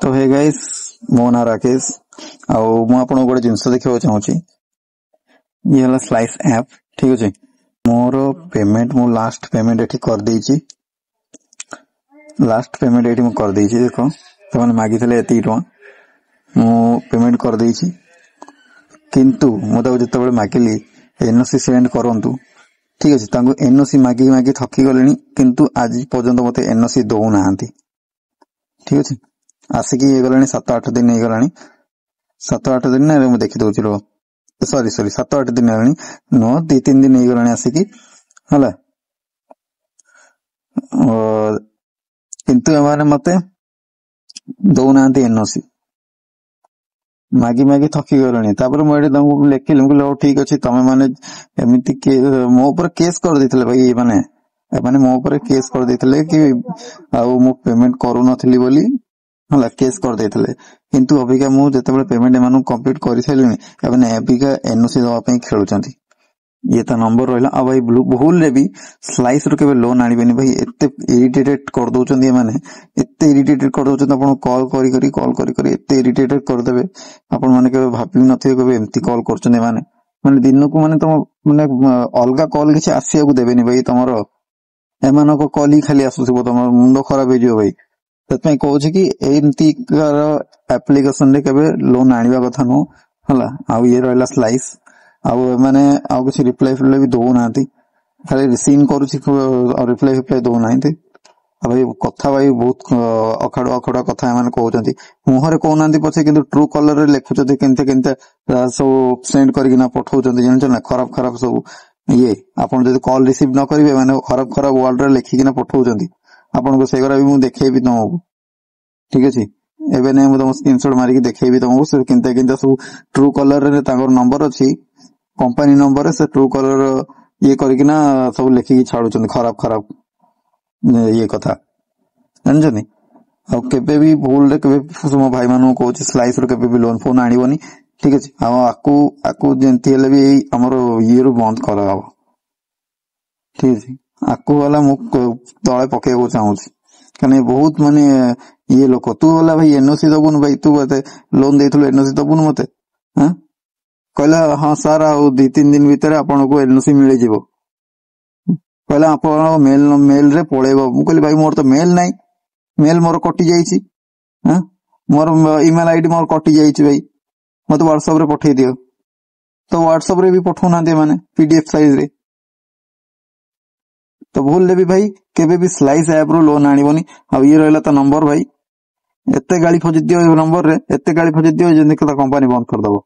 तो hey guys मो ना राकेश आउ मु आपन गोटे जिनस देखा चाहूँगी ये है स्लाइस ऐप ठीक अच्छे मोर पेमेंट मु लास्ट पेमेंट एठी कर देछि लास्ट पेमेंट एठी मु कर देछि देखो तमने मागी थले एती टका मु पेमेंट कर देछि किंतु मु तो जते बळे मागिली एनओसी सेंड करंतु ठीक अछि तांको एनओसी मागी मागी थकी गलेनी किंतु आज पर्यंत मते एनओसी दउ नाहंती ठीक अछि आसिकी ये गलानी 7-8 दिन हे गलानी 7-8 दिन ना मु देखि दउछि रो सॉरी 7-8 दिन हेलानी नो 2-3 दिन हे गलानी आसिकी हला और किंतु एमाने मते दउ नाहंती एनओसी मागी मागी थकी गलानी तापर मु एडी तमको लेखिल मु लो ठीक अछि तमे माने एमिति के मो ऊपर केस कर देथिले भाई माने माने मो ऊपर केस कर देथिले कि आउ मु पेमेंट करू नथली बोली हला केस कर देथिले किंतु अबिका मु जते बेले पेमेंट एमानु कंप्लीट करि सैलिनी एबने अबिका एनओसी दवा पई खेलुचंती ये ता नंबर रहला आ भाई भूल रे भी स्लाइस रो केबे लोन आनिबेनी भाई एते इरिटेटेड कर दोचंदी माने एते इरिटेटेड कर दोचंदी आपन कॉल करी करी एते इरिटेटेड कर देबे आपन माने केबे भाबी नथिबे केबे एम्ति कॉल करचंदी माने माने दिन को माने तुम माने अलगा कॉल किछि आसिया को देबेनी भाई तमरो एमानो को कॉल ही खाली आसुथिबो तमरो मुंडो खराब हे जियो भाई ततमै कहू छी कि एमती एप्लिकेशन रे केबे लोन आनिबा कथा नो हला आ ये रहला स्लाइस आ माने आ किछि रिप्लाई फिल भी दउ नांती खाली रिसीव करू छी और रिप्लाई दउ नांती आ भाई कथा भाई बहुत अखड़ कथा माने कहउचंती मुहरे कहउ नांती पछे किंतु ट्रू कलर रे लेखुचंती केनते सब सेंड करिना पठाउचंती जानछ ना खराब सब ये आपन जदि कॉल रिसीव न करिवे माने खराब वर्ड रे लेखिकिना पठाउचंती आपन को सेगरा भी मु देखेबी तुमको ठीक अछि एबे नै मु तुम स्क्रीनशॉट मारी के देखेबी तुमको से किंता सब ट्रू कलर रे ताकर नंबर अछि कंपनी नंबर से ट्रू कलर ये करिकिना सब लेखि की छाडुचंदी खराब ये कथा जानजनी आ केबे भी भूल रे केबे मो भाई मानु कहू स्लाइस रो केबे भी लोन फोन आनिबोनी ठीक अछि आ आकु जेंती हेले भी हमरो ये रो बंद कराबो ठीक अछि आकु वाला मु तळे पकेबो चाहूची कने बहुत माने ये लोक तू वाला भाई एनओसी दबुन भाई तू बते लोन देथलो एनओसी दबुन मते हां कहला हां सर आ 2-3 दिन भीतर आपन को एनओसी मिले जिवो कहला आपन मेल रे पळेबो मु कहली भाई मोर तो मेल नाही मेल मोर कटि जाईची हां मोर ईमेल आईडी मोर कटि जाईची भाई मते व्हाट्सएप रे पठै दियो तो व्हाट्सएप रे भी पठौ ना दे माने पीडीएफ साइज रे तो भूल ले भी भाई केबे भी स्लाइस ऐप रो लोन आनिबोनी आ ये रहला त नंबर भाई एते गाली फजि दियो नंबर रे एते गाली फजि दियो जे कंपनी बंद कर दबो।